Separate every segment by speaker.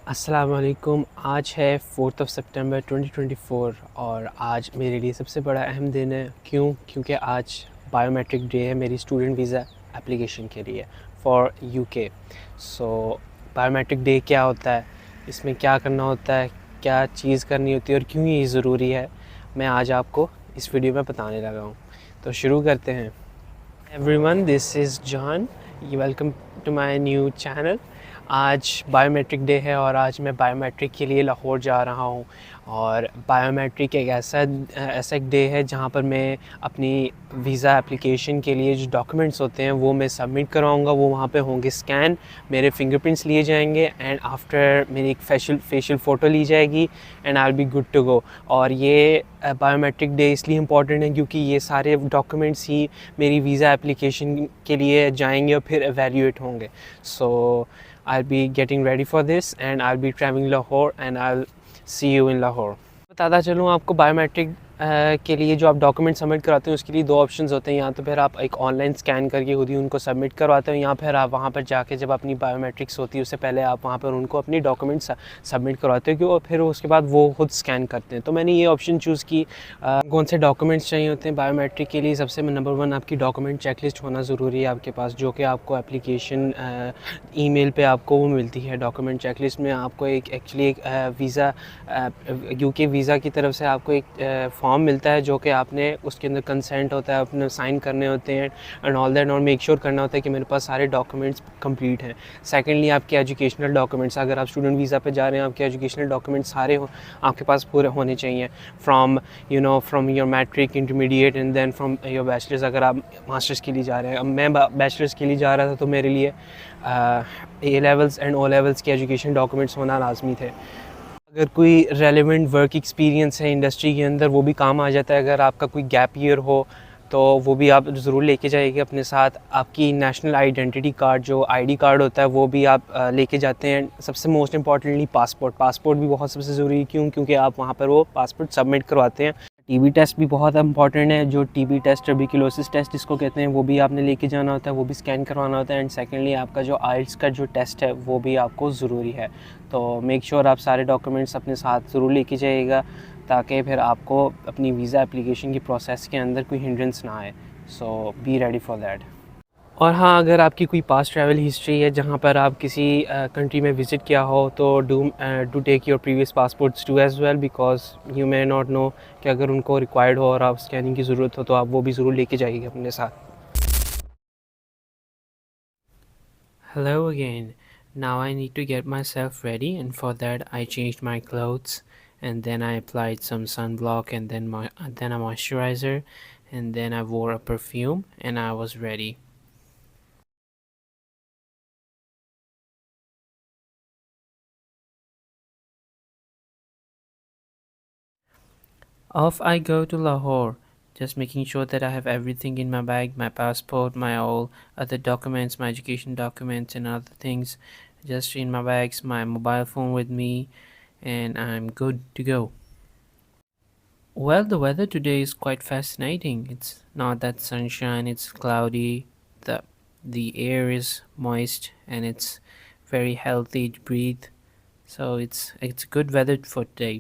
Speaker 1: अस्सलाम वालेकुम। आज है 4 सितंबर 2024 और आज मेरे लिए सबसे बड़ा अहम दिन है। क्योंकि आज बायोमेट्रिक डे है मेरी स्टूडेंट वीज़ा एप्लीकेशन के लिए for UK. So biometric day क्या होता है, इसमें क्या करना होता है, क्या चीज़ करनी होती है और क्यों ये ज़रूरी है, मैं आज आपको इस वीडियो में बताने लगा हूँ। तो शुरू करते हैं। Everyone, this is John, you welcome to my new channel. आज बायोमेट्रिक डे है और आज मैं बायोमेट्रिक के लिए लाहौर जा रहा हूँ। और बायोमेट्रिक एक ऐसा एक डे है जहाँ पर मैं अपनी वीज़ा एप्लीकेशन के लिए जो डॉक्यूमेंट्स होते हैं वो मैं सबमिट करवाऊँगा। वो वहाँ पे होंगे स्कैन, मेरे फिंगरप्रिंट्स लिए जाएंगे एंड आफ्टर मेरी एक फेशियल फ़ोटो ली जाएगी and I will be good to go. और ये बायोमेट्रिक डे इसलिए इम्पॉर्टेंट है क्योंकि ये सारे डॉक्यूमेंट्स ही मेरी वीज़ा एप्लीकेशन के लिए जाएंगे और फिर एवेल्यूएट होंगे। सो I'll be getting ready for this and I'll be traveling Lahore and I'll see you in Lahore। बताता चलूँ आपको, बायोमेट्रिक के लिए जो आप डॉक्यूमेंट सबमिट कराते हैं उसके लिए दो ऑप्शंस होते हैं। या तो फिर आप एक ऑनलाइन स्कैन करके खुद ही उनको सबमिट करवाते हो, या फिर आप वहाँ पर जाके जब अपनी बायोमेट्रिक्स होती है उससे पहले आप वहाँ पर उनको अपनी डॉक्यूमेंट्स सबमिट करवाते हो और फिर उसके बाद वो खुद स्कैन करते हैं। तो मैंने ये ऑप्शन चूज़ की। कौन से डॉक्यूमेंट्स चाहिए होते हैं बायोमेट्रिक के लिए? सबसे नंबर 1 आपकी डॉक्यूमेंट चेकलिस्ट होना ज़रूरी है आपके पास, जो कि आपको एप्लीकेशन ईमेल पे आपको वो मिलती है। डॉक्यूमेंट चेकलिस्ट में आपको एक वीज़ा यूके वीज़ा की तरफ से आपको एक फॉर्म मिलता है जो कि आपने उसके अंदर कंसेंट होता है, अपने साइन करने होते हैं एंड ऑल दैट, और मेक श्योर करना होता है कि मेरे पास सारे डॉक्यूमेंट्स कंप्लीट हैं। सेकेंडली आपके एजुकेशनल डॉक्यूमेंट्स, अगर आप स्टूडेंट वीज़ा पे जा रहे हैं आपके एजुकेशनल डॉक्यूमेंट्स सारे आपके पास पूरे होने चाहिए, from your matric, intermediate and then from your bachelors. अगर आप मास्टर्स के लिए जा रहे हैं, अब मैं बैचलर्स के लिए जा रहा था तो मेरे लिए A levels and O levels के एजुकेशन डॉक्यूमेंट्स होना लाजमी थे। अगर कोई रेलेवेंट वर्क एक्सपीरियंस है इंडस्ट्री के अंदर वो भी काम आ जाता है। अगर आपका कोई गैप ईयर हो तो वो भी आप ज़रूर लेके जाइएगा अपने साथ। आपकी नेशनल आइडेंटिटी कार्ड, जो आईडी कार्ड होता है, वो भी आप लेके जाते हैं। सबसे मोस्ट इंपॉर्टेंटली पासपोर्ट भी बहुत सबसे ज़रूरी है। क्योंकि आप वहाँ पर वो पासपोर्ट सबमिट करवाते हैं। टीबी टेस्ट भी बहुत इंपॉर्टेंट है, जो टीबी टेस्ट, ट्यूबरकुलोसिस टेस्ट जिसको कहते हैं, वो भी आपने लेके जाना होता है, वो भी स्कैन करवाना होता है। एंड सेकेंडली आपका जो आइल्स का जो टेस्ट है वो भी आपको ज़रूरी है। तो मेक श्योर आप सारे डॉक्यूमेंट्स अपने साथ ज़रूर लेके जाइएगा ताकि फिर आपको अपनी वीज़ा एप्लीकेशन की प्रोसेस के अंदर कोई हिंड्रेंस ना आए। सो बी रेडी फॉर दैट। और हाँ, अगर आपकी कोई पास्ट ट्रैवल हिस्ट्री है जहाँ पर आप किसी कंट्री में विज़िट किया हो तो do take your previous passports too as well, because you may not know कि अगर उनको रिक्वायर्ड हो और आप स्कैनिंग की ज़रूरत हो तो आप वो भी ज़रूर लेके जाइए अपने साथ। Hello again. Now I need to get myself ready, and for that I changed my clothes and then I applied some sunblock and then a moisturizer and then I wore a perfume and I was ready. Off I go to Lahore, just making sure that I have everything in my bag, my passport, my all other documents, my education documents and other things just in my bags, my mobile phone with me, and I'm good to go. Well, the weather today is quite fascinating. It's not that sunshine, it's cloudy, the air is moist and it's very healthy to breathe. So it's good weather for today.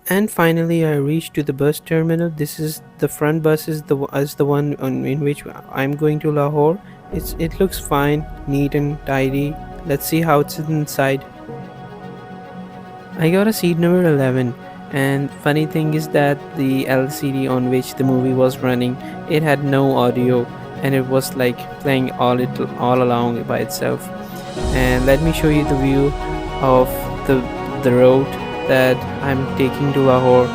Speaker 1: And finally, I reached to the bus terminal. This is the front bus is the one in which I'm going to Lahore. It looks fine, neat and tidy. Let's see how it's inside. I got a seat number 11, and funny thing is that the LCD on which the movie was running, it had no audio, and it was like playing all along by itself. And let me show you the view of the road that I'm taking to Lahore.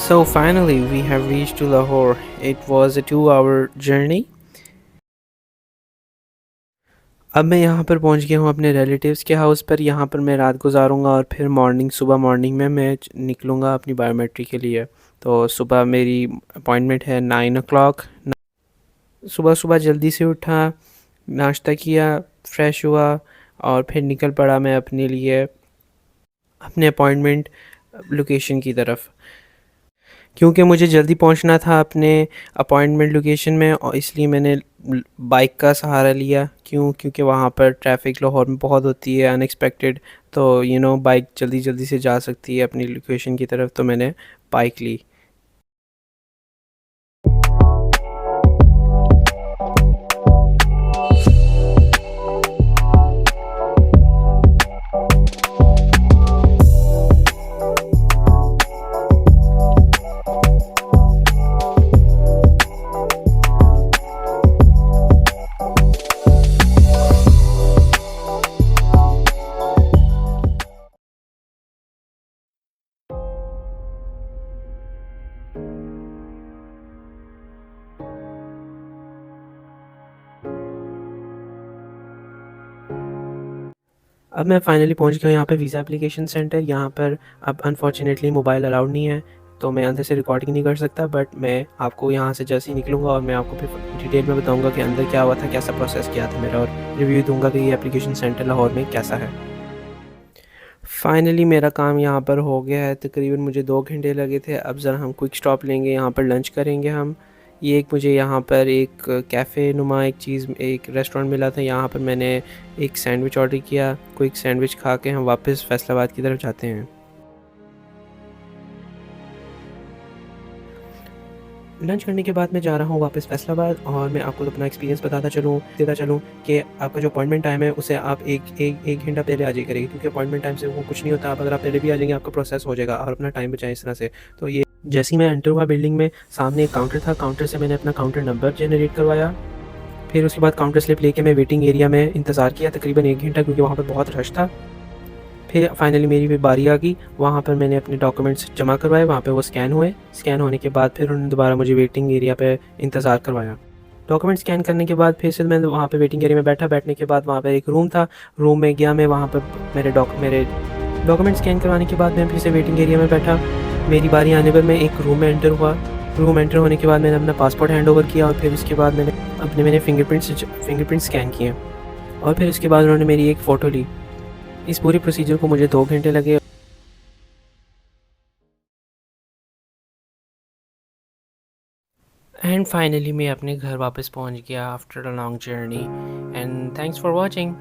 Speaker 1: So finally, we have reached to Lahore. It was a 2 hour journey. अब मैं यहाँ पर पहुँच गया हूँ अपने relatives के house पर। यहाँ पर मैं रात गुजारूँगा और फिर सुबह मॉर्निंग में मैं निकलूँगा अपनी बायोमेट्रिक के लिए। तो सुबह मेरी अपॉइंटमेंट है 9 o'clock। सुबह सुबह जल्दी से उठा, नाश्ता किया, फ्रेश हुआ और फिर निकल पड़ा मैं अपने लिए अपने अपॉइंटमेंट लोकेशन की तरफ। क्योंकि मुझे जल्दी पहुंचना था अपने अपॉइंटमेंट लोकेशन में, और इसलिए मैंने बाइक का सहारा लिया। क्योंकि वहाँ पर ट्रैफिक लाहौर में बहुत होती है अनएक्सपेक्टेड। तो बाइक जल्दी जल्दी से जा सकती है अपनी लोकेशन की तरफ, तो मैंने बाइक ली। अब मैं फ़ाइनली पहुंच गया यहाँ पे वीज़ा एप्लीकेशन सेंटर। यहाँ पर अब अनफॉर्चुनेटली मोबाइल अलाउड नहीं है, तो मैं अंदर से रिकॉर्डिंग नहीं कर सकता। बट मैं आपको यहाँ से जैसे ही निकलूँगा और मैं आपको फिर डिटेल में बताऊँगा कि अंदर क्या हुआ था, कैसा प्रोसेस किया था मेरा, और रिव्यू दूँगा कि ये एप्लीकेशन सेंटर लाहौर में कैसा है। फ़ाइनली मेरा काम यहाँ पर हो गया है। तकरीबन मुझे 2 घंटे लगे थे। अब ज़रा हम क्विक स्टॉप लेंगे, यहाँ पर लंच करेंगे हम। ये एक मुझे यहाँ पर एक कैफ़े नुमा एक रेस्टोरेंट मिला था। यहाँ पर मैंने एक सैंडविच ऑर्डर किया। क्विक सैंडविच खा के हम वापस फैसलाबाद की तरफ जाते हैं। लंच करने के बाद मैं जा रहा हूँ वापस फैसलाबाद, और मैं आपको अपना एक्सपीरियंस देता चलूँ कि आपका जो अपॉइंटमेंट टाइम है उसे आप एक घंटा पहले आ जाइए करिए, क्योंकि अपॉइंटमेंट टाइम से वो कुछ नहीं होता। आप अगर आप पहले भी आ जाएंगे आपका प्रोसेस हो जाएगा, और अपना टाइम बचाएं इस तरह से। तो ये जैसे ही मैं एंटर हुआ बिल्डिंग में, सामने एक काउंटर था। काउंटर से मैंने अपना काउंटर नंबर जनरेट करवाया। फिर उसके बाद काउंटर स्लिप लेके मैं वेटिंग एरिया में इंतज़ार किया तकरीबन 1 घंटा, क्योंकि वहाँ पर बहुत रश था। फिर फाइनली मेरी भी बारी आ गई। वहाँ पर मैंने अपने डॉक्यूमेंट्स जमा करवाए, वहाँ पे वो स्कैन हुए। स्कैन होने के बाद फिर उन्होंने दोबारा मुझे वेटिंग एरिया पे इंतज़ार करवाया। डॉक्यूमेंट स्कैन करने के बाद फिर से मैं वहाँ पे वेटिंग एरिया में बैठा। बैठने के बाद वहाँ पर एक रूम था, रूम में गया मैं। वहाँ पर मेरे डॉक्यूमेंट स्कैन करवाने के बाद मैं फिर से वेटिंग एरिया में बैठा। मेरी बारी आने पर मैं एक रूम में एंटर हुआ। रूम एंटर होने के बाद मैंने अपना पासपोर्ट हैंड ओवर किया, और फिर उसके बाद मैंने फिंगरप्रिंट स्कैन किए, और फिर उसके बाद उन्होंने मेरी एक फ़ोटो ली। इस पूरे प्रोसीजर को मुझे 2 घंटे लगे। एंड फाइनली मैं अपने घर वापस पहुंच गया after a long journey. And thanks for watching.